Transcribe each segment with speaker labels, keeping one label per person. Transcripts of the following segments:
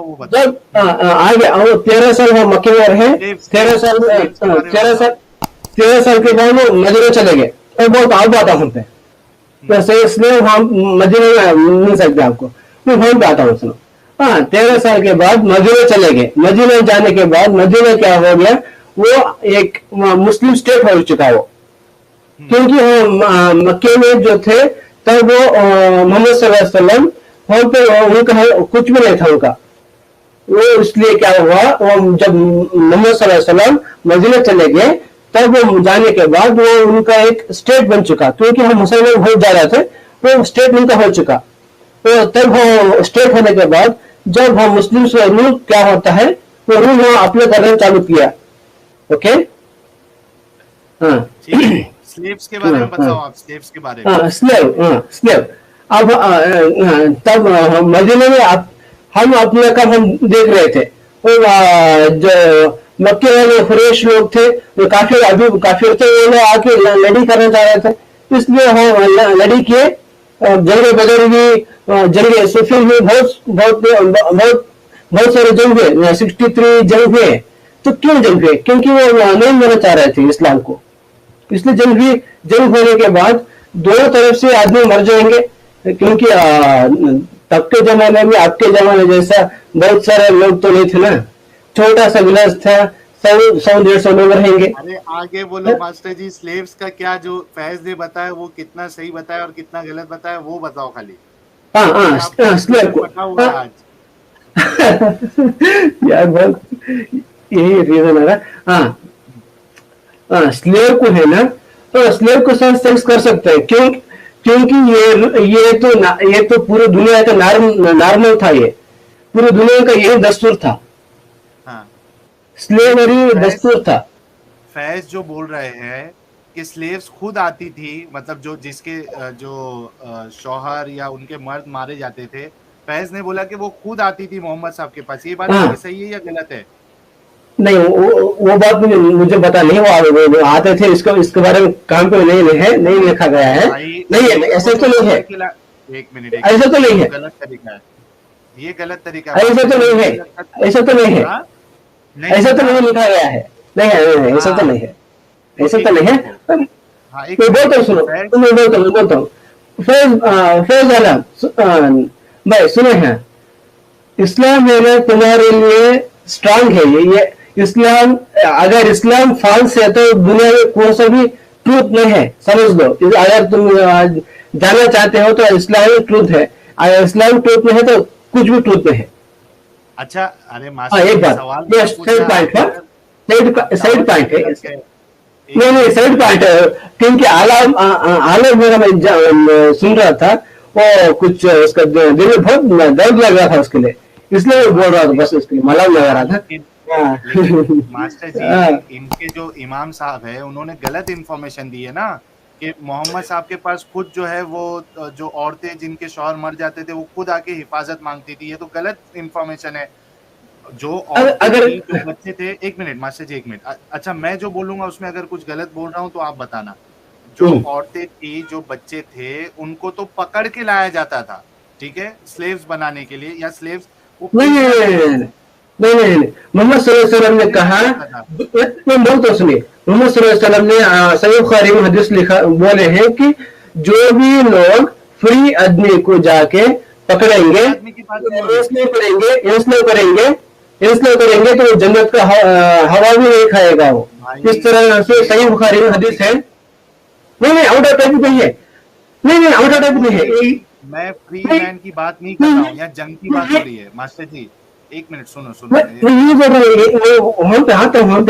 Speaker 1: वो बताओ।
Speaker 2: जब आ गया वो 13 साल वो मक्के में रहे।
Speaker 1: स्लेव्स
Speaker 2: 13 साल
Speaker 1: स्लेव्स के बारे में
Speaker 2: 13 साल
Speaker 1: बताओ।
Speaker 2: 13 साल के बाद वो मदीना चले गए। और बहुत आगे आता हूँ मैं,
Speaker 1: हम्म,
Speaker 2: वैसे इसलिए हम मदीना में मिल सकते आपको। मैं वहीं पे आता हूँ, सुनो। हाँ, 13 साल के बाद मदीना चले गए। मदीना जाने के बाद मदीना क्या हो गया, वो एक मुस्लिम स्टेट हो चुका वो।
Speaker 1: हम्म,
Speaker 2: क्योंकि वो मक्के में जो थे तब वो मोहम्मद सल्लल्लाहु अलैहि वसल्लम वहाँ पे उनका कुछ भी नहीं था उनका। वो इसलिए क्या हुआ, वो जब मोहम्मद सल्लल्लाहु अलैहि वसल्लम मदीना चले गए तब वो जाने के बाद वो उनका एक स्टेट बन चुका। क्योंकि हम मुसलमान बहुत ज्यादा थे, वो स्टेट उनका हो चुका। तो तब वो स्टेट होने के बाद जब हम मुस्लिम से रूल क्या होता है, वो रूल वहाँ अप्लाई करना चालू किया। ओके। हाँ।
Speaker 1: ठीक है, स्लेव्स के बारे
Speaker 2: हाँ
Speaker 1: में
Speaker 2: हाँ
Speaker 1: बताओ आप, स्लेव्स के बारे में।
Speaker 2: हाँ, स्लेव, हाँ स्लेव। अब तब मदीने में हम अपने कब हम देख रहे थे। और जो मक्के वाले कुरैश लोग थे, वो काफिर अभी काफिर थे, वो लोग आके लड़ी करना चाह रहे थे। इसलिए हम लड़ी किए। जंग बदर भी, जंग सुफी भी, बहुत बहुत बहुत बहुत सारे जंग हुए, 63 जंग हुए। तो क्यों जंग हुए? क्योंकि वो नहीं मानना चाह रहे थे इस्लाम को। इसलिए जंग होने के बाद दोनों तरफ से आदमी मर जाएंगे। क्योंकि तब के जमाने में आपके जमाने जैसा बहुत सारे लोग तो नहीं थे ना। छोटा सा विलेज था, 100-150 लोग रहेंगे।
Speaker 1: अरे आगे बोलो मास्टर जी, स्लेव्स का क्या जो फैज ने बताया वो कितना सही बताया और कितना गलत बताया वो बताओ खाली,
Speaker 2: हाँ
Speaker 1: क्योंकि
Speaker 2: हाँ
Speaker 1: आपको अच्छे
Speaker 2: स्लेव
Speaker 1: से
Speaker 2: को,
Speaker 1: पता हुआ
Speaker 2: हाँ।
Speaker 1: है आज।
Speaker 2: यार बहुत यही रीजन है ना। हाँ हाँ, स्लेव को है ना, तो स्लेव को साथ सेक्स कर सकते हैं। क्यों? क्योंकि ये तो पूरी दुनिया का नॉर्मल था। ये पूरी दुनिया का यही दस्तूर था।
Speaker 1: हाँ, ये
Speaker 2: स्लेवरी
Speaker 1: फैज
Speaker 2: दस्तूर था।
Speaker 1: फैज जो बोल रहे हैं कि स्लेव्स खुद आती थी, मतलब जो जिसके जो शौहर या उनके मर्द मारे जाते थे, फैज ने बोला कि वो खुद आती थी मोहम्मद साहब के पास। ये बात आपकी
Speaker 2: हाँ,
Speaker 1: सही है या गलत है?
Speaker 2: नहीं वो बात मुझे पता नहीं। वो आते थे, इसके बारे में काम पे नहीं है, नहीं लिखा गया है।
Speaker 1: भाई
Speaker 2: नहीं है,
Speaker 1: स्लेव को
Speaker 2: ऐसा
Speaker 1: तो
Speaker 2: तो नहीं है।
Speaker 1: पकड़ के ला, एक मिनट एक
Speaker 2: ऐसा
Speaker 1: मिनट,
Speaker 2: तो
Speaker 1: ये
Speaker 2: नहीं
Speaker 1: तो
Speaker 2: है।
Speaker 1: गलत तरीका है, ये गलत तरीका है
Speaker 2: ऐसा
Speaker 1: मास्टर
Speaker 2: तो
Speaker 1: जी,
Speaker 2: नहीं है।
Speaker 1: मुझे लगता है।
Speaker 2: ऐसा तो नहीं है।
Speaker 1: हाँ, नहीं
Speaker 2: ऐसा
Speaker 1: है
Speaker 2: तो
Speaker 1: ना।
Speaker 2: नहीं लिखा गया है। नहीं है, नहीं है, ऐसा तो
Speaker 1: हाँ,
Speaker 2: नहीं है।
Speaker 1: तो
Speaker 2: ऐसा तो
Speaker 1: ठीक है,
Speaker 2: नहीं है।
Speaker 1: देखो। हाँ, एक
Speaker 2: मैं
Speaker 1: मिनट,
Speaker 2: बोलता हूँ, सुनो।
Speaker 1: फैज।
Speaker 2: मैं बोलता हूँ। फैज
Speaker 1: हाँ,
Speaker 2: फैज आलम, भाई सुनो है। इस्लाम है ना तुम्हारे लिए स्ट्रांग है। ये इस्लाम, अगर इस्लाम फॉल्स है तो दुनिया में कोई सा भी ट्रूथ नहीं है, समझ लो। अगर तुम जानना चाहते हो तो इस्लाम ट्रूथ है। अगर इस्लाम ट्रूथ में है तो कुछ भी ट्रूथ में है।
Speaker 1: अच्छा, अरे
Speaker 2: हाँ,
Speaker 1: मास्टर
Speaker 2: एक
Speaker 1: जी,
Speaker 2: बात,
Speaker 1: सवाल
Speaker 2: ये
Speaker 1: मैंने पूछा,
Speaker 2: साइड
Speaker 1: आप
Speaker 2: पॉइंट है।
Speaker 1: अगर आप
Speaker 2: साइड
Speaker 1: दावत
Speaker 2: पॉइंट
Speaker 1: देने
Speaker 2: है।
Speaker 1: लग गए। एक
Speaker 2: नहीं नहीं,
Speaker 1: मिनट
Speaker 2: साइड
Speaker 1: सुनो
Speaker 2: पॉइंट है। क्योंकि आलम आलम मेरा मैं सुन रहा था। वो कुछ उसका दिल में बहुत दर्द लग रहा था उसके लिए। इसलिए मैं बोल
Speaker 1: मास्टर
Speaker 2: रहा था,
Speaker 1: जी।
Speaker 2: बस उसके लिए मलाम लगा
Speaker 1: हाँ,
Speaker 2: रहा था।
Speaker 1: लेकिन मास्टर जी,
Speaker 2: हाँ।
Speaker 1: इनके जो इमाम साहब है उन्होंने गलत इन्फॉर्मेशन दी है ना, कि मोहम्मद साहब के पास खुद जो है वो जो औरतें जिनके शौहर मर जाते थे वो खुद आके हिफाजत मांगती थी। ये तो गलत इन्फॉर्मेशन है। जो औरतें
Speaker 2: अगर
Speaker 1: थी, जो बच्चे थे, एक मिनट मास्टर जी, एक मिनट। अच्छा, मैं जो बोलूंगा उसमें अगर कुछ गलत बोल रहा हूँ तो आप बताना। जो
Speaker 2: हम्म,
Speaker 1: औरतें थी, जो बच्चे थे, उनको तो पकड़ के लाया जाता था, ठीक है, स्लेव्स बनाने के लिए, या स्लेव्स, वो
Speaker 2: नहीं नहीं
Speaker 1: प्रिजनर
Speaker 2: नहीं
Speaker 1: थे,
Speaker 2: नहीं नहीं नहीं नहीं नहीं। मोहम्मद सल्लल्लाहु अलैहि वसल्लम ने
Speaker 1: पकड़ के
Speaker 2: कहा,
Speaker 1: लाया जाता था।
Speaker 2: मैं बोलता हूँ, सुनिए। मोहम्मद सल्लल्लाहु अलैहि वसल्लम ने सही बुखारी में हदीस लिखा, बोले हैं कि जो भी लोग फ्री आदमी को जाके
Speaker 1: फ्री
Speaker 2: पकड़ेंगे,
Speaker 1: आदमी की बात नहीं हो रही।
Speaker 2: इंस्लेव करेंगे, इंस्लेव करेंगे तो वो जन्नत का हवा भी नहीं खाएगा वो।
Speaker 1: भाई,
Speaker 2: इस तरह से
Speaker 1: ये
Speaker 2: सही
Speaker 1: आउट
Speaker 2: बुखारी
Speaker 1: ऑफ
Speaker 2: में हदीस
Speaker 1: टॉपिक
Speaker 2: है।
Speaker 1: है।
Speaker 2: नहीं नहीं, आउट ऑफ टॉपिक नहीं है। नहीं नहीं, आउट ऑफ
Speaker 1: मैं
Speaker 2: टॉपिक
Speaker 1: बोल
Speaker 2: नहीं है।
Speaker 1: रही हूँ कि मैं फ्री
Speaker 2: नहीं
Speaker 1: मैन की बात नहीं कर
Speaker 2: नहीं
Speaker 1: रहा
Speaker 2: नहीं
Speaker 1: हूँ, यहाँ जंग की बात हो रही है मास्टर जी। एक मिनट, सुनो सुनो,
Speaker 2: मैं ये बोल रहा हूँ, वहां पे आता हूँ, वहां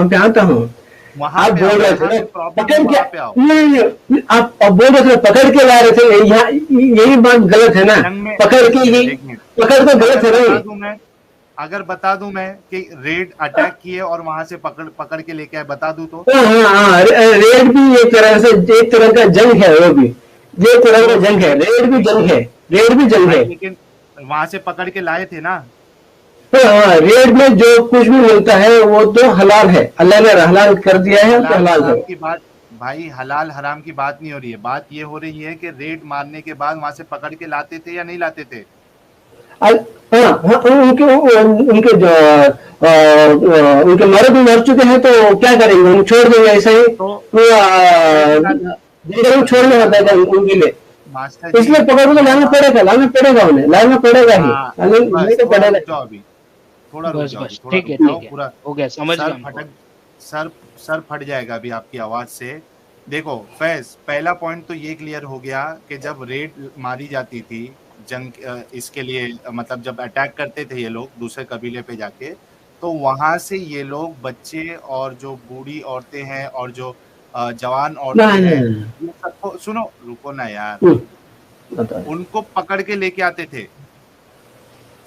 Speaker 2: पे आता हूँ।
Speaker 1: वहां
Speaker 2: आप
Speaker 1: पे
Speaker 2: बोल
Speaker 1: आओ,
Speaker 2: रहे थे
Speaker 1: जहां
Speaker 2: ना,
Speaker 1: पे प्रॉब्लम है
Speaker 2: पकड़ के,
Speaker 1: वहां पे आओ।
Speaker 2: नहीं नहीं, आप बोल रहे थे पकड़ के ला रहे थे, यहाँ यही बात गलत है ना।
Speaker 1: जंग में,
Speaker 2: पकड़
Speaker 1: एक
Speaker 2: के ये,
Speaker 1: मिनट एक मिनट,
Speaker 2: पकड़ तो गलत
Speaker 1: अगर
Speaker 2: है ना
Speaker 1: बता
Speaker 2: ये।
Speaker 1: दूं मैं, अगर बता दूं मैं कि रेड अटैक किए और वहां से पकड़ पकड़ के लेके आए, बता दूं तो
Speaker 2: हाँ हाँ हाँ, रेड भी एक तरह का जंग है वो भी। ये एक तरह का जंग है, रेड भी
Speaker 1: एक
Speaker 2: जंग
Speaker 1: मिनट
Speaker 2: है। रेड भी जंग
Speaker 1: भाई,
Speaker 2: है।
Speaker 1: लेकिन वहां से पकड़ के लाए थे ना।
Speaker 2: हाँ हाँ, रेड में जो कुछ भी मिलता है वो तो हलाल है। अल्लाह ने हलाल कर दिया है तो
Speaker 1: हलाल
Speaker 2: हलाल है।
Speaker 1: हराम की बात, भाई हलाल हराम की बात नहीं हो रही है, बात ये हो रही है कि रेड मारने के बाद वहां से पकड़ के लाते थे या नहीं लाते थे।
Speaker 2: हाँ हाँ, उनके जो उनके मर्द मर चुके हैं तो क्या करेंगे, हम छोड़ देंगे ऐसा ही,
Speaker 1: तो
Speaker 2: वो
Speaker 1: पहली बात,
Speaker 2: जंगल में
Speaker 1: पहली
Speaker 2: छोड़ना
Speaker 1: बात
Speaker 2: होता है
Speaker 1: तो
Speaker 2: उनके लिए,
Speaker 1: मास्टर जी,
Speaker 2: इसलिए पकड़ के
Speaker 1: मैं
Speaker 2: लाना पड़ेगा उन्हें, लाना पड़ेगा ही,
Speaker 1: हाँ,
Speaker 2: नहीं
Speaker 1: बस
Speaker 2: तो
Speaker 1: थोड़ा
Speaker 2: पड़ेगा।
Speaker 1: रुक जाओ अभी, थोड़ा रुक
Speaker 3: बस
Speaker 1: जाओ अभी,
Speaker 3: बस,
Speaker 1: थोड़ा रुक जाओ,
Speaker 3: ठीक है,
Speaker 1: पूरा
Speaker 3: हो गया, समझ गया
Speaker 1: सर
Speaker 3: हमको।
Speaker 1: फटक सर सर फट जाएगा अभी आपकी आवाज से। देखो फैज, पहला पॉइंट तो ये क्लियर हो गया कि जब रेड मारी जाती थी इसके लिए, मतलब जब अटैक करते थे ये लोग दूसरे कबीले पे जाके, तो वहां से ये लोग बच्चे और जो बूढ़ी औरतें हैं और जो जवान औरतें
Speaker 2: नहीं
Speaker 1: हैं,
Speaker 2: नहीं नहीं,
Speaker 1: ये सबको सुनो, रुको ना यार,
Speaker 2: हम्म, बता रहे।
Speaker 1: उनको पकड़ के लेके आते थे।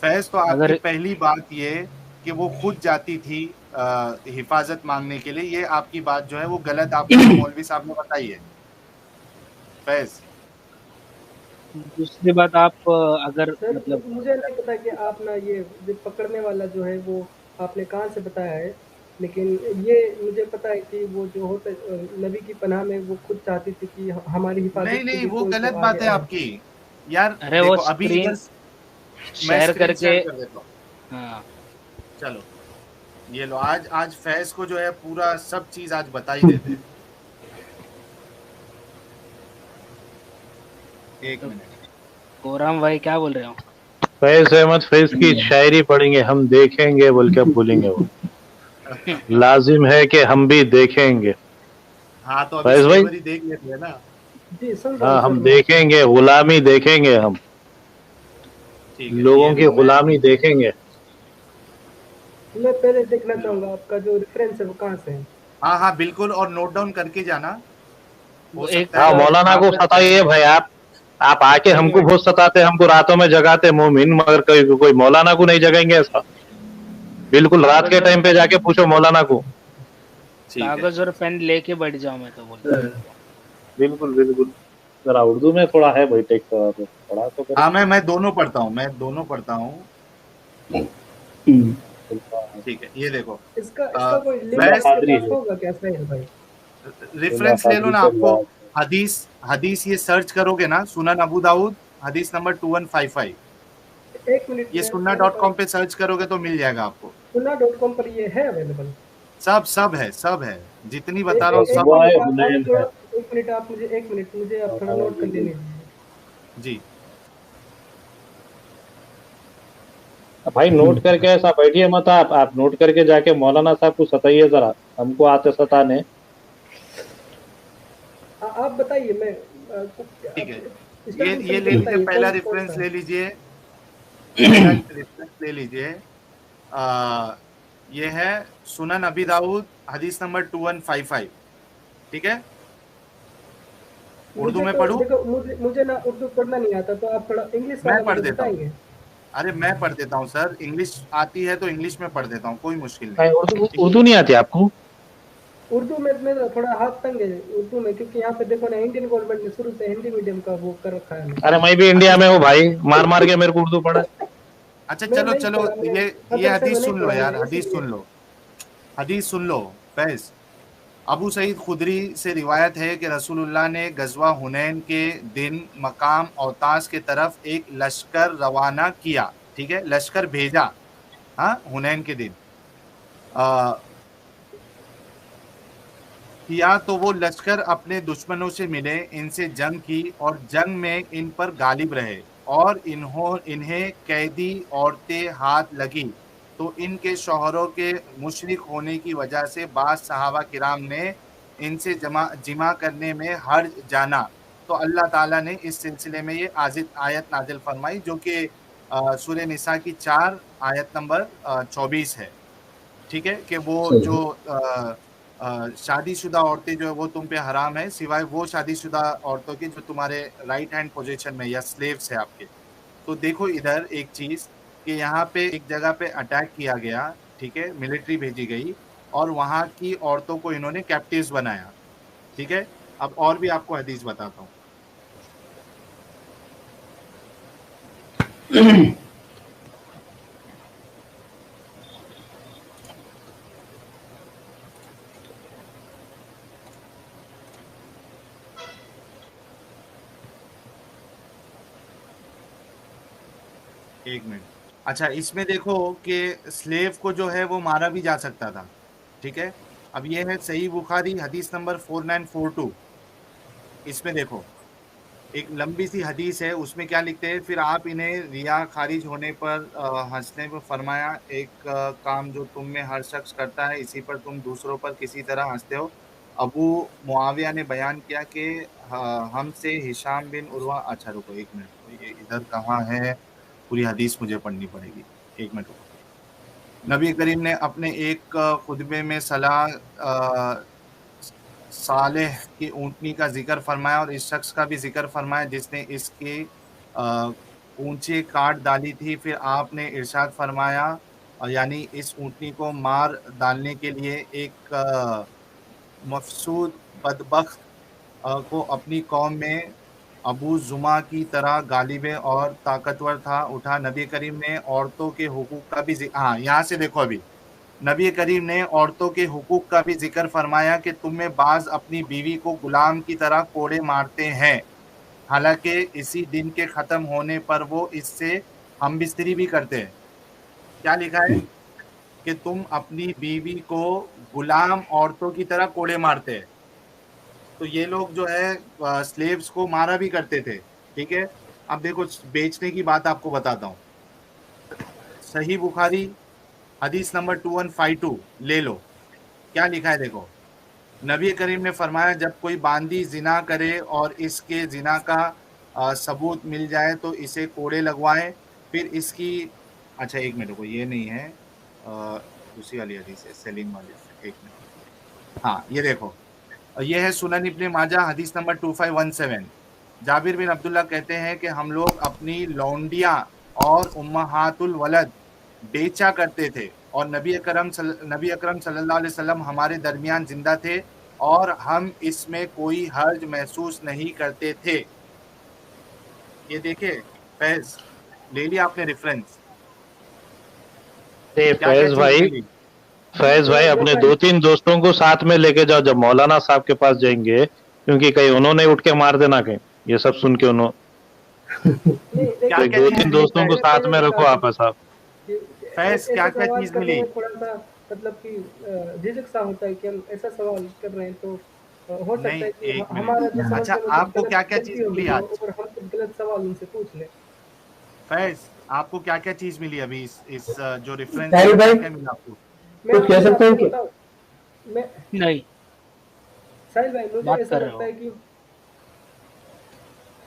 Speaker 1: फैज, तो आपकी
Speaker 3: अगर
Speaker 1: पहली बात ये कि वो खुद जाती थी हिफाजत मांगने के लिए, ये आपकी बात जो है वो गलत आपको मौलवी साहब ने बताई है फैज।
Speaker 3: दूसरी बात, आप अगर
Speaker 4: सर
Speaker 3: मतलब
Speaker 4: मुझे नहीं पता कि आप ना ये जो पकड़ने वाला जो है वो आपने कहाँ से बताया है, लेकिन ये मुझे पता है कि वो जो होता नबी की पनाह में वो खुद चाहती थी कि हमारी
Speaker 1: नहीं
Speaker 4: हिफाजत के
Speaker 1: नहीं,
Speaker 4: लिए
Speaker 1: वो
Speaker 4: कोई तो
Speaker 1: गलत
Speaker 4: आगे
Speaker 1: बात है
Speaker 4: आए।
Speaker 1: आपकी यार।
Speaker 3: अरे वो
Speaker 1: देखो अभी
Speaker 3: स्क्रीन
Speaker 1: इधर मैं
Speaker 3: शेयर
Speaker 1: स्क्रीन
Speaker 3: करके,
Speaker 1: शेयर कर देता हूँ,
Speaker 3: हाँ,
Speaker 1: चलो ये लो, आज आज फैज को जो है पूरा सब चीज आज बता ही देते हैं। एक
Speaker 3: तो
Speaker 1: मिनट,
Speaker 3: कोराम भाई क्या बोल रहे हो?
Speaker 5: फैज अहमद फैज की शायरी पढ़ेंगे हम, देखेंगे बोल के अब बोलेंगे वो, लाजिम है कि हम भी देखेंगे।
Speaker 1: हाँ तो अभी
Speaker 5: फैज भाई,
Speaker 1: स्लेवरी देख लेते हैं ना।
Speaker 4: जी सुन रहा हूँ
Speaker 5: हाँ
Speaker 4: सर
Speaker 5: हम
Speaker 4: मैं।
Speaker 5: देखेंगे, गुलामी देखेंगे हम,
Speaker 1: ठीक है, ये
Speaker 5: लोगों की
Speaker 1: लो मैं,
Speaker 5: गुलामी देखेंगे।
Speaker 4: मैं पहले देखना
Speaker 1: लो,
Speaker 4: चाहूंगा आपका जो रेफरेंस है वो कहाँ से है।
Speaker 1: हाँ हाँ बिल्कुल, और नोट डाउन करके जाना,
Speaker 3: वो
Speaker 1: हो
Speaker 3: एक
Speaker 1: सकता है
Speaker 5: हाँ मौलाना को
Speaker 1: आपका
Speaker 5: सताइए भाई आप आके
Speaker 1: एक
Speaker 5: हमको
Speaker 1: मिनट,
Speaker 5: बहुत सताते, हमको रातों में जगाते मोमिन, मगर कोई मौलाना को नहीं जगाएंगे ऐसा। बिल्कुल रात के
Speaker 3: कागज और
Speaker 5: टाइम पे जाके पूछो मौलाना को।
Speaker 1: ठीक है।
Speaker 3: कागज और पेन लेके बैठ जाओ, मैं तो बोलता हूँ।
Speaker 5: बिल्कुल बिल्कुल, जरा उर्दू में थोड़ा है भाई, टेक पढ़ा तो करो।
Speaker 1: हाँ मैं दोनों पढ़ता हूँ, मैं दोनों पढ़ता हूँ।
Speaker 2: हम्म,
Speaker 1: ठीक है, ये देखो
Speaker 4: इसका
Speaker 1: आ,
Speaker 4: इसका कोई लिंक
Speaker 5: सुल्ला
Speaker 1: फैज,
Speaker 4: आपके
Speaker 5: कादरी
Speaker 4: पास
Speaker 5: है,
Speaker 4: होगा क्या साहिल भाई?
Speaker 5: सुल्ला
Speaker 1: रेफरेंस ले लो
Speaker 5: कादरी
Speaker 1: ना।
Speaker 5: से
Speaker 1: आपको
Speaker 5: बात है।
Speaker 1: हदीस हदीस ये सर्च करोगे ना, सुनन अबू दाऊद हदीस नंबर 2155,
Speaker 4: एक मिनट
Speaker 1: ये
Speaker 4: में
Speaker 1: सुन्ना
Speaker 4: मेरे
Speaker 1: डॉट
Speaker 4: पास
Speaker 1: कॉम पे सर्च करोगे तो मिल जाएगा आपको।
Speaker 4: सुन्ना.com पर ये है अवेलेबल।
Speaker 1: सब सब है, सब है, जितनी
Speaker 4: ए,
Speaker 1: बता रहा
Speaker 4: ए,
Speaker 1: हूँ
Speaker 4: एक
Speaker 1: सब।
Speaker 5: रसुआ है,
Speaker 4: मिनट आप
Speaker 5: हुनैन
Speaker 4: थोड़ा,
Speaker 5: है।
Speaker 4: एक मिनट आप मुझे, एक मिनट मुझे आप थोड़ा
Speaker 5: हाँ,
Speaker 4: नोट कर
Speaker 5: जी,
Speaker 4: लेने
Speaker 5: जी।
Speaker 4: दीजिए।
Speaker 1: जी
Speaker 5: भाई नोट करके ऐसा बैठिए मत, आप नोट करके जाके मौलाना साहब को सताइए जरा, हमको आते सताने।
Speaker 4: आप बताइए, मैं
Speaker 1: ठीक है,
Speaker 4: स्टार्टिंग से
Speaker 1: ये
Speaker 4: मुझे
Speaker 1: ले लीजिए,
Speaker 4: बताइए
Speaker 1: पहला
Speaker 4: कौन कौन
Speaker 1: रेफरेंस
Speaker 4: सा
Speaker 1: ले
Speaker 4: है।
Speaker 1: लीजिए, पहला रेफरेंस ले लीजिए। आ, ये है सुनन अबी दाऊद हदीस नंबर 2155, ठीक है। उर्दू
Speaker 4: मुझे
Speaker 1: में
Speaker 4: तो
Speaker 1: पढ़ूं?
Speaker 4: देखो, मुझे ना उर्दू पढ़ना नहीं आता, तो आप थोड़ा इंग्लिश
Speaker 1: मैं
Speaker 4: वाला
Speaker 1: पढ़
Speaker 4: मुझे
Speaker 1: देता हूँ,
Speaker 4: बताएंगे।
Speaker 1: अरे मैं पढ़ देता हूँ सर, इंग्लिश आती है तो इंग्लिश में पढ़ देता हूँ, कोई मुश्किल नहीं।
Speaker 5: भाई उर्दू
Speaker 1: ठीक है,
Speaker 5: उर्दू नहीं आती आपको?
Speaker 4: उर्दू में मेरा थोड़ा हाथ तंग है उर्दू में, क्योंकि यहाँ पे देखो ना इंडियन गवर्नमेंट ने शुरू से हिंदी मीडियम का वो कर रखा है हमें।
Speaker 5: अरे मैं भी
Speaker 1: अच्छा
Speaker 5: इंडिया में हूँ भाई, मार मार के मेरे को उर्दू पढ़ा।
Speaker 1: अच्छा,
Speaker 4: मैं
Speaker 1: चलो
Speaker 4: नहीं
Speaker 1: चलो,
Speaker 4: पढ़ा, मैं
Speaker 1: ये
Speaker 4: मदरसे में
Speaker 1: हदीस
Speaker 4: नहीं
Speaker 1: सुन लो
Speaker 4: पढ़ा
Speaker 1: यार,
Speaker 4: मैंने,
Speaker 1: हदीस
Speaker 4: इसीलिए।
Speaker 1: सुन लो, हदीस सुन लो फैज। अबू सईद खुदरी से रिवायत है कि रसूलुल्लाह ने गजवा हुनैन के दिन मकाम औतास के तरफ एक लश्कर रवाना किया, ठीक है, लश्कर भेजा, हाँ, हुनैन के दिन आ, किया, तो वो लश्कर अपने दुश्मनों से मिले, इनसे जंग की और जंग में इन पर गालिब रहे, और इन्हें कैदी औरतें हाथ लगी, तो इनके शौहरों के मुशरिक होने की वजह से बाज सहाबा किराम ने इनसे जिमा करने में हर्ज जाना, तो अल्लाह ताला ने इस सिलसिले में ये आयत नाजिल फरमाई, जो कि सूरह निसा की 4 आयत नंबर 24 है, ठीक है, कि वो
Speaker 2: सही
Speaker 1: जो शादीशुदा औरतें जो है वो तुम पे हराम है, सिवाय वो शादीशुदा औरतों की जो तुम्हारे राइट हैंड पोजीशन में या स्लेव्स है आपके। तो देखो इधर एक चीज कि यहाँ पे एक जगह पे अटैक किया गया, ठीक है, मिलिट्री भेजी गई और वहां की औरतों को इन्होंने कैप्टिव्स बनाया, ठीक है। अब और भी आपको हदीस बताता हूँ। एक मिनट। अच्छा, इसमें देखो कि स्लेव को जो है वो मारा भी जा सकता था, ठीक है। अब ये है सही बुखारी हदीस नंबर 4942। इसमें देखो एक लंबी सी हदीस है, उसमें क्या लिखते हैं, फिर आप इन्हें रिया खारिज होने पर हंसने पर फरमाया, एक काम जो तुम में हर शख्स करता है इसी पर तुम दूसरों पर किसी तरह हंसते हो। अबू मुआविया ने बयान किया कि हमसे हिशाम बिन उर्वा। अच्छा रुको एक मिनट, तो ये इधर कहाँ है, पूरी हदीस मुझे पढ़नी पड़ेगी, एक मिनट रुको। नबी करीम ने अपने एक खुतबे में सालेह की ऊँटनी का ज़िक्र फरमाया और इस शख्स का भी ज़िक्र फरमाया जिसने इसकी पूँछें काट डाली थी। फिर आपने इरशाद फरमाया यानी इस ऊँटनी को मार डालने के लिए एक मफसूद बदबख्त को अपनी कौम में अबू जुमा की तरह गालिब और ताकतवर था उठा। नबी करीम ने औरतों के हुकूक का भी हाँ, यहाँ से देखो अभी नबी करीम ने औरतों के हुकूक का भी जिक्र फरमाया कि तुम में बाज अपनी बीवी को गुलाम की तरह कोड़े मारते हैं, हालांकि इसी दिन के खत्म होने पर वो इससे हमबिस्तरी भी करते हैं। क्या लिखा है कि तुम अपनी बीवी को गुलाम औरतों की तरह कोड़े मारते हैं। तो ये लोग जो है स्लेव्स को मारा भी करते थे, ठीक है। अब देखो बेचने की बात आपको बताता हूँ। सही बुखारी हदीस नंबर 2152 ले लो, क्या लिखा है देखो। नबी करीम ने फरमाया जब कोई बांदी जिना करे और इसके जिना का सबूत मिल जाए तो इसे कोड़े लगवाएं, फिर इसकी। अच्छा एक मिनट को, ये नहीं है, दूसरी वाली हदीस है, सेलिम वाली। एक मिनट, हाँ ये देखो, ये है सुनन इब्ने माजा हदीस नंबर 2517। जाबिर बिन अब्दुल्ला कहते हैं कि हम लोग अपनी लौंडियाँ और उम्महातुल वलद बेचा करते थे और नबी अकरम सल्लल्लाहु अलैहि वसल्लम हमारे दरमियान जिंदा थे और हम इसमें कोई हर्ज महसूस नहीं करते थे। ये देखे फैज, ले लिया आपने रेफरेंस, क्या क्या
Speaker 5: फैज
Speaker 1: चीज
Speaker 5: भाई,
Speaker 1: मिली।
Speaker 5: फैज भाई अपने 2-3 दोस्तों को साथ में लेके जाओ जब मौलाना साहब के पास जाएंगे, क्योंकि कहीं उन्होंने उठ के मार देना कहीं ये सब सुन के उन्होंने।
Speaker 1: क्या
Speaker 5: तो
Speaker 1: क्या
Speaker 5: दो
Speaker 1: चीज
Speaker 5: तीन
Speaker 1: मिली
Speaker 5: दोस्तों को
Speaker 1: फैज,
Speaker 5: साथ में रखो आपस आप।
Speaker 1: फैज क्या
Speaker 4: ऐसा
Speaker 1: क्या
Speaker 4: सवाल
Speaker 1: चीज
Speaker 4: करने
Speaker 1: मिली।
Speaker 4: में थोड़ा सा मतलब कि झिझक सा होता है कि हम ऐसा सवाल कर रहे हैं, तो हो सकता
Speaker 1: नहीं
Speaker 4: है कि
Speaker 1: एक
Speaker 4: हमारा जो
Speaker 1: मिनट, अच्छा
Speaker 4: समझने में कुछ
Speaker 1: आपको क्या क्या
Speaker 4: गलती
Speaker 1: चीज
Speaker 4: होगी
Speaker 1: मिली
Speaker 4: तो,
Speaker 1: आज।
Speaker 4: और हम कुछ गलत सवाल उनसे पूछ लें।
Speaker 1: फैज आपको क्या क्या चीज मिली अभी इस जो रेफरेंस
Speaker 2: साहिल
Speaker 1: है, क्या
Speaker 2: भाई
Speaker 1: क्या मिला आपको।
Speaker 2: कुछ कह
Speaker 4: मैं
Speaker 2: सकते हैं
Speaker 4: आपको
Speaker 2: क्या?
Speaker 4: बताऊं, मैं
Speaker 3: नहीं,
Speaker 4: साहिल भाई, मुझे
Speaker 3: बात
Speaker 4: ऐसा
Speaker 3: कर रहे
Speaker 4: लगता
Speaker 3: हो।
Speaker 4: है कि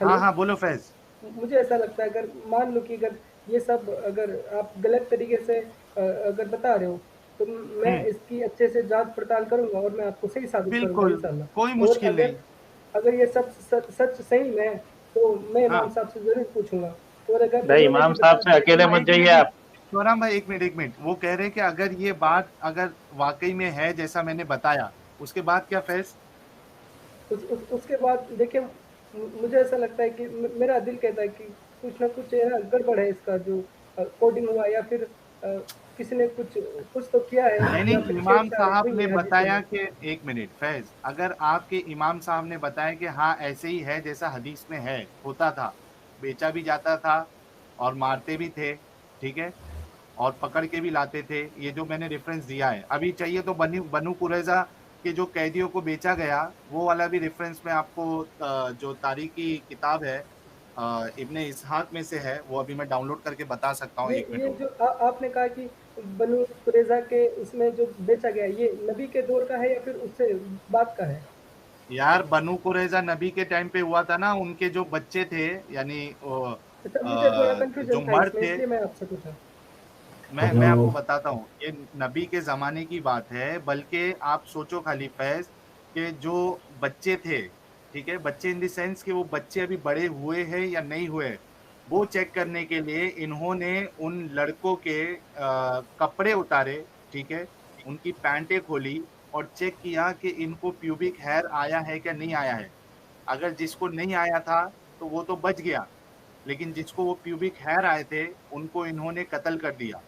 Speaker 1: हाँ
Speaker 4: हेलो,
Speaker 1: हाँ बोलो फैज।
Speaker 4: मुझे ऐसा लगता है अगर मान लो कि अगर ये सब अगर आप गलत तरीके से अगर बता रहे हो, तो मैं
Speaker 1: हम्म,
Speaker 4: इसकी अच्छे से जांच पड़ताल करूंगा और मैं आपको सही साबित करूंगा
Speaker 1: बिल्कुल, कोई
Speaker 4: इंशाल्लाह। और
Speaker 1: मुश्किल नहीं।
Speaker 4: अगर अगर ये सब सच सही में है तो मैं इमाम
Speaker 1: हाँ
Speaker 4: साहब से जरूर पूछूंगा। और अगर
Speaker 5: भाई
Speaker 4: उन्होंने
Speaker 5: इमाम
Speaker 4: भी
Speaker 5: साहब
Speaker 4: बता
Speaker 5: से
Speaker 4: दिया कि
Speaker 5: अकेले
Speaker 4: हाँ,
Speaker 5: मत
Speaker 1: एक
Speaker 5: जाइए
Speaker 1: मिनट,
Speaker 5: आप।
Speaker 1: शिवराम भाई एक मिनट, वो कह रहे हैं कि अगर ये बात अगर वाकई में है जैसा मैंने बताया, उसके बाद क्या फैज।
Speaker 4: उसके बाद देखिए, मुझे ऐसा लगता है कि मेरा दिल कहता है कि कुछ ना कुछ है ना गड़बड़ है इसका, जो कोडिंग हुआ या फिर किसी ने कुछ कुछ तो किया है
Speaker 1: नहीं
Speaker 4: या
Speaker 1: नहीं,
Speaker 4: फिर
Speaker 1: इमाम
Speaker 4: छेड़छाड़
Speaker 1: साहब
Speaker 4: हुई
Speaker 1: ने
Speaker 4: है हदीसों
Speaker 1: बताया
Speaker 4: में।
Speaker 1: कि एक मिनट फैज, अगर आपके इमाम साहब ने बताया कि हाँ ऐसे ही है जैसा हदीस में है, होता था, बेचा भी जाता था और मारते भी थे, ठीक है, और पकड़ के भी लाते थे, ये जो मैंने रेफरेंस दिया है। अभी चाहिए तो बनु कुरैजा के जो कैदियों को बेचा गया, वो वाला भी रेफरेंस में आपको जो तारीखी किताब है इब्ने इसहाक में से है, वो अभी मैं डाउनलोड करके बता सकता हूँ, एक मिनट
Speaker 4: ये जो
Speaker 1: रुको।
Speaker 4: आपने कहा कि बनु कुरैजा के उसमें जो बेचा गया, ये नबी के दौर का है या फिर उससे बाद का है?
Speaker 1: यार बनु कुरैजा नबी के टाइम पे हुआ था ना, उनके जो बच्चे थे, यानी
Speaker 4: अच्छा, मुझे थोड़ा
Speaker 1: जो
Speaker 4: कंफ्यूजन था
Speaker 1: मर्द
Speaker 4: इसमें,
Speaker 1: थे।
Speaker 4: इसलिए मैं आपसे पूछा।
Speaker 1: मैं आपको बताता हूँ, ये नबी के ज़माने की बात है, बल्कि आप सोचो खाली फैज़ कि जो बच्चे थे, ठीक है? बच्चे इन द सेंस कि वो बच्चे अभी बड़े हुए हैं या नहीं हुए, वो चेक करने के लिए इन्होंने उन लड़कों के कपड़े उतारे, ठीक है? उनकी पैंटें खोली और चेक किया कि इनको प्यूबिक हेयर आया है क्या नहीं आया है। अगर जिसको नहीं आया था, तो वो तो बच गया, लेकिन जिसको वो प्यूबिक हेयर आए थे, उनको इन्होंने कत्ल कर दिया।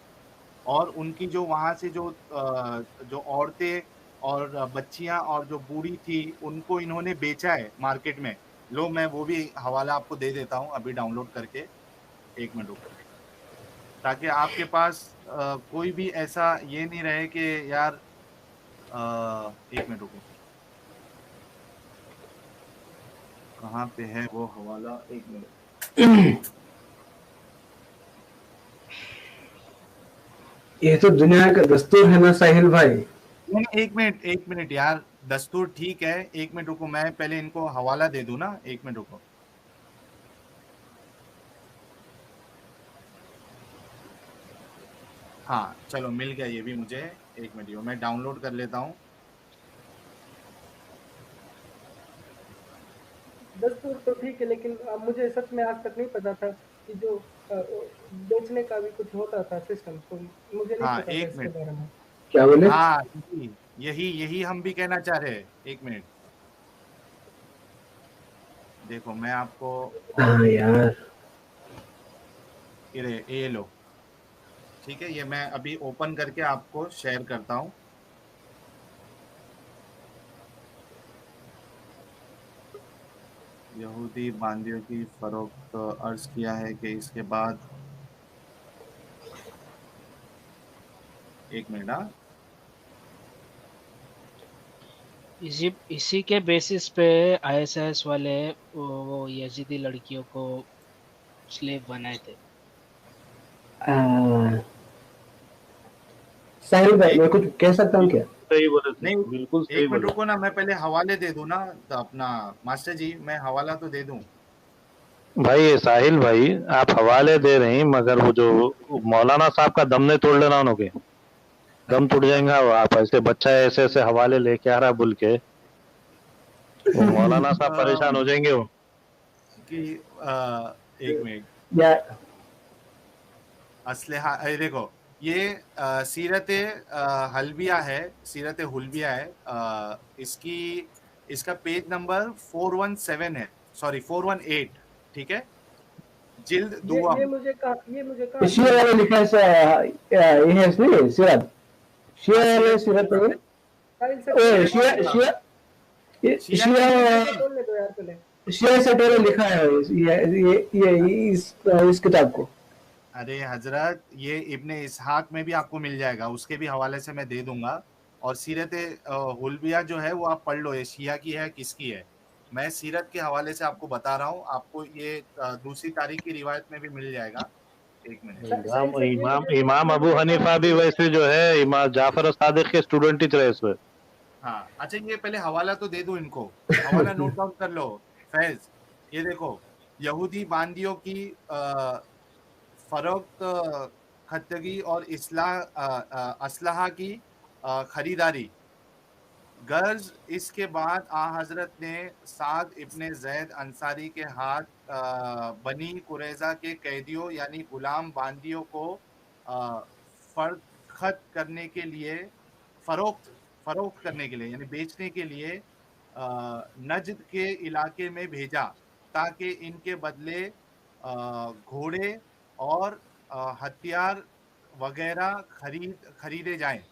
Speaker 1: और उनकी जो वहाँ से जो औरतें और बच्चियाँ और जो बूढ़ी थी, उनको इन्होंने बेचा है मार्केट में। लो मैं वो भी हवाला आपको दे देता हूँ अभी डाउनलोड करके, 1 मिनट रुको। ताकि आपके पास कोई भी ऐसा ये नहीं रहे कि यार 1 मिनट रुको, कहाँ पे है वो हवाला? 1 मिनट।
Speaker 2: ये तो दुनिया का दस्तूर है ना साहिल भाई।
Speaker 1: नहीं, 1 मिनट यार, दस्तूर ठीक है, 1 मिनट रुको, मैं पहले इनको हवाला दे दूँ ना, 1 मिनट रुको। हाँ, चलो मिल गया ये भी मुझे, 1 मिनट यो मैं डाउनलोड कर लेता हूँ।
Speaker 4: दस्तूर तो ठीक है, लेकिन मुझे सच में आज तक नहीं पता था कि जो बेचने का भी कुछ होता था सिस्टम, तो मुझे नहीं
Speaker 1: हाँ,
Speaker 4: पता था
Speaker 1: 1
Speaker 4: इसके
Speaker 1: मिनट।
Speaker 4: बारे में।
Speaker 2: क्या बोले?
Speaker 1: हाँ, यही हम भी कहना चाह रहे हैं, 1 मिनट। देखो मैं आपको
Speaker 2: हाँ यार,
Speaker 1: ये लो, ठीक है, ये मैं अभी ओपन करके आपको शेयर करता हूँ। यहूदी बांदियों की फरोख्त अर्ज किया है कि इसके बाद 1 मिनट। हाँ,
Speaker 3: इसी के बेसिस पे आईएसआईएस वाले वो यजीदी लड़कियों को स्लेव बनाए थे।
Speaker 2: साहिल भाई
Speaker 1: एक
Speaker 2: मैं कुछ कह सकता हूँ क्या?
Speaker 5: सही बोले थे,
Speaker 1: नहीं,
Speaker 5: बिल्कुल सही
Speaker 1: 1 मिनट
Speaker 5: बोले।
Speaker 1: रुको ना, मैं पहले हवाले दे दूं ना, तो अपना मास्टर जी, मैं हवाला तो दे दूं।
Speaker 5: भाई ये साहिल भाई, आप हवाले दे रहे हैं मगर वो जो मौलाना साहब का दम नहीं तोड़ लेना उनके, दम टूट जाएगा। वो आप ऐसे बच्चा ऐसे ऐसे हवाले लेके आ रहा बोल के, वो मौलाना साहब परेशान हो जाएंगे वो।
Speaker 1: कि 1 मिनट,
Speaker 2: या
Speaker 1: असलहा देखो, ये सीरत हल्बिया है, सीरत हुल्बिया है। इसकी इसका पेज नंबर 417 है, सॉरी 418, ठीक है, जिल्द दुआम।
Speaker 4: ये मुझे कहाँ से
Speaker 2: शिया
Speaker 4: मिला?
Speaker 2: वाले लिखा है ये है इसमें सिरत। शिया
Speaker 1: हाँ,
Speaker 2: वाले
Speaker 1: सीरत
Speaker 2: सिरत है।
Speaker 4: साहिल सर
Speaker 2: ओ
Speaker 1: सीरत
Speaker 2: शिया
Speaker 1: हुल्बिया,
Speaker 2: शिया
Speaker 1: शिया की
Speaker 2: शिया
Speaker 1: नहीं
Speaker 4: मुझे
Speaker 1: है।
Speaker 4: बोलने दो यार पहले।
Speaker 2: शिया से पहले लिखा है ये इस किताब को।
Speaker 1: अरे हजरत, ये इब्ने इसहाक में भी आपको मिल जाएगा, उसके भी हवाले से मैं दे दूंगा। और सीरत हुल्बिया जो है वो आप पढ़ लो, ये शिया की है किसकी है। मैं सीरत के हवाले से आपको बता रहा हूँ, आपको ये दूसरी तारीख की रिवायत में भी मिल जाएगा। 1 मिनट।
Speaker 4: साहिल
Speaker 5: इमाम
Speaker 4: सर
Speaker 5: इमाम इमाम
Speaker 4: ये
Speaker 5: अबू
Speaker 4: मुझे कहाँ
Speaker 5: हनीफा
Speaker 4: से
Speaker 5: भी
Speaker 4: मिलेगा?
Speaker 5: वैसे जो है इमाम जाफर सादिक के स्टूडेंट ही रहे इसमें।
Speaker 1: हाँ, अच्छा, ये पहले हवाला तो दे दूं इनको, हवाला नोट डाउन कर लो। फैज, ये देखो, यहूदी बांदियों की फरोख्त, खतगी और असलहा की खरीदारी। गर्ज इसके बाद आ हजरत ने साद इब्ने जैद अंसारी के हाथ बनी कुरैजा के कैदियों यानी गुलाम बांदियों को अ, फरखत करने के लिए, फरोख्त फरोख्त करने के लिए यानी बेचने के लिए नजद के इलाके में भेजा, ताकि इनके बदले घोड़े और हथियार वगैरह खरीदे जाएं।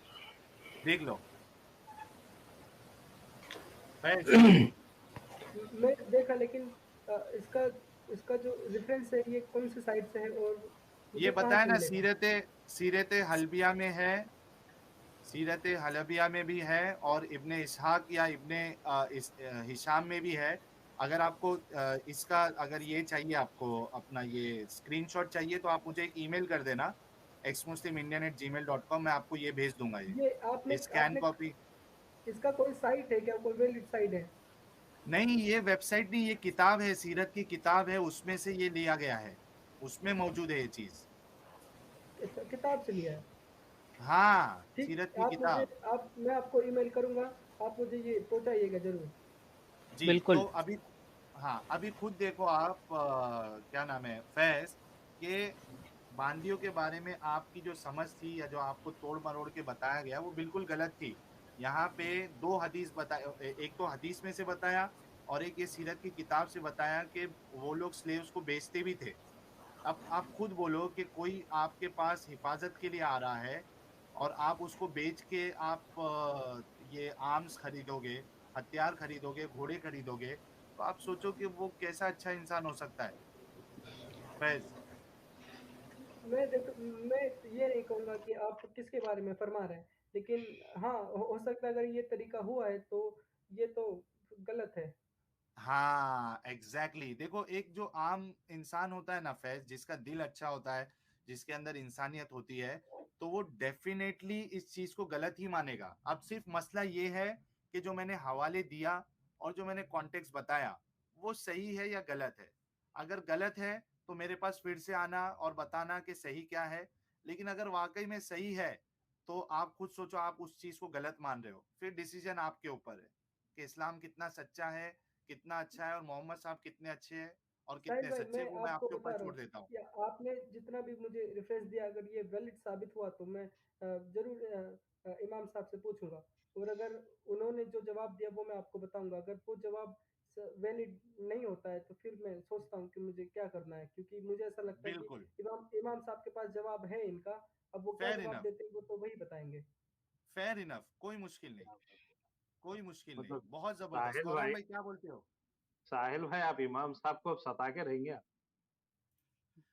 Speaker 1: देख लो फैज।
Speaker 4: मैं देखा, लेकिन इसका इसका जो रेफरेंस है ये कौन सी साइट से है और
Speaker 1: ये
Speaker 4: मुझे कहाँ
Speaker 1: बताया
Speaker 4: से
Speaker 1: ना,
Speaker 4: मिलेगा?
Speaker 1: सीरत हल्बिया में है, सीरत हलबिया में भी है, और इब्ने इसहाक या इब्ने हिशाम में भी है। अगर आपको इसका अगर ये चाहिए, आपको अपना ये स्क्रीनशॉट चाहिए, तो आप मुझे एक ईमेल कर देना, xmuslimindian@gmail.com, मैं आपको ये भेज दूंगा,
Speaker 4: ये आपने
Speaker 1: ये स्कैन
Speaker 4: आपने
Speaker 1: कॉपी।
Speaker 4: इसका कोई साइट है क्या, कोई वैलिड साइट है?
Speaker 1: नहीं, ये वेबसाइट नहीं, ये किताब है, सीरत की किताब है, उसमें से ये लिया गया है, उसमें मौजूद है ये चीज।
Speaker 4: अच्छा, किताब से लिया है।
Speaker 1: हाँ,
Speaker 4: ठीक,
Speaker 1: सीरत की
Speaker 4: आप मुझे
Speaker 1: किताब।
Speaker 4: आप मैं आपको ईमेल करूंगा, आप मुझे ये पहुंचाइएगा जरूर।
Speaker 1: जी, तो
Speaker 3: बिल्कुल।
Speaker 1: अभी, हाँ, अभी खुद देखो आप, क्या नाम है फैज, के बांदियों के बारे में आपकी जो समझ थी या जो आपको तोड़ मरोड़ के बताया गया वो बिल्कुल गलत थी। यहाँ पे दो हदीस बताया, एक तो हदीस में से बताया, और एक ये सीरत की किताब से बताया कि वो लोग स्लेव्स को बेचते भी थे। अब आप खुद बोलो कि कोई आपके पास हिफाजत के लिए आ रहा है, और आप उसको बेच के आप ये आर्म्स खरीदोगे, हथियार खरीदोगे, घोड़े खरीदोगे, तो आप सोचो कि वो कैसा अच्छा इंसान हो सकता है फैज।
Speaker 4: मैं ये नहीं कहूँगा कि आप किसके बारे में फरमा रहे हैं, लेकिन हाँ, हो सकता है अगर ये तरीका हुआ है तो ये तो गलत है।
Speaker 1: हाँ, एग्ज़ैक्टली। देखो एक जो आम इंसान होता है ना फैज़, जिसका दिल अच्छा होता है, जिसके अंदर इंसानियत होती है, तो वो डेफ़िनेटली इस चीज़ को गलत ही मानेगा। अब सिर्फ़ मसला ये है कि जो मैंने हवाले दिया और जो मैंने कॉन्टेक्स्ट बताया, वो सही है या गलत है। अगर गलत है, तो मेरे पास फिर से आना और बताना कि सही क्या है, लेकिन अगर वाक़ई में सही है, तो आप खुद सोचो आप उस चीज़ को गलत मान रहे हो। फिर डिसीज़न आपके ऊपर है कि इस्लाम कितना सच्चा है, कितना अच्छा है और मोहम्मद साहब कितने अच्छे हैं और
Speaker 4: साहिल
Speaker 1: कितने
Speaker 4: भाई,
Speaker 1: सच्चे,
Speaker 4: मैं
Speaker 1: वो मैं
Speaker 4: आपको
Speaker 1: आपके ऊपर
Speaker 4: बता रहा
Speaker 1: छोड़
Speaker 4: हूँ
Speaker 1: देता हूँ।
Speaker 4: कि आपने जितना भी मुझे रेफरेंस दिया, अगर ये वैलिड साबित हुआ तो मैं ज़रूर इमाम साहब से पूछूँगा, और अगर उन्होंने जो जवाब दिया वो मैं आपको बताऊँगा। अगर वो जवाब वैलिड नहीं होता है तो फिर मैं सोचता हूँ कि मुझे क्या करना है, क्योंकि मुझे ऐसा लगता है कि
Speaker 1: बिल्कुल,
Speaker 4: इमाम इमाम साहब के पास जवाब है इनका। अब वो क्या
Speaker 1: फेयर
Speaker 4: जवाब
Speaker 1: इनफ,
Speaker 4: देते हैं वो तो वही बताएंगे।
Speaker 1: फेयर इनफ, कोई मुश्किल नहीं, कोई मुश्किल नहीं।
Speaker 5: मतलब
Speaker 1: बहुत ज़बरदस्त।
Speaker 5: साहिल
Speaker 1: फौरन
Speaker 5: भाई,
Speaker 1: भाई क्या बोलते हो?
Speaker 5: साहिल भाई आप इमाम साहब को अब सता के रहेंगे आप।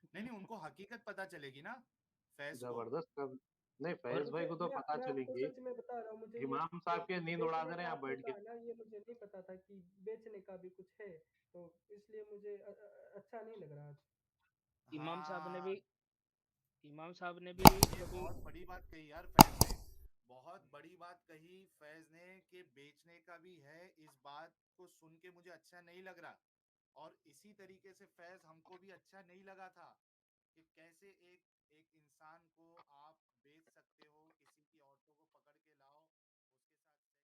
Speaker 1: नहीं, नहीं, उनको हकीकत पता चलेगी ना, फैज़ को।
Speaker 5: जबरदस्त कर, नहीं
Speaker 3: और
Speaker 5: फैज भाई को तो पता
Speaker 4: मैं आपको
Speaker 5: चलेंगी।
Speaker 4: सच में बता रहा हूँ, मुझे ये
Speaker 5: इमाम
Speaker 4: जो
Speaker 5: साहब के नींद उड़ा
Speaker 4: बेचने
Speaker 5: दे रहे
Speaker 4: का
Speaker 5: हैं आप
Speaker 4: आपने
Speaker 5: बैठ के।
Speaker 4: कहा ना, ये मुझे नहीं पता था कि बेचने का भी कुछ है, तो इसलिए मुझे अच्छा नहीं लग रहा आज।
Speaker 3: इमाम साहब ने
Speaker 1: हाँ,
Speaker 3: भी इमाम साहब ने भी
Speaker 1: ये
Speaker 3: कभी
Speaker 1: बहुत बड़ी बात कही यार फैज़ ने। बहुत बड़ी बात कही फैज़ ने कि बेचने का भी है, इस बात को सुन के मुझे अच्छा नहीं लग रहा। और इसी तरीके से फैज़ हमको भी अच्छा नहीं लगा था कि कैसे एक एक इंसान को आप बेच सकते हो, किसी की औरतों को पकड़ के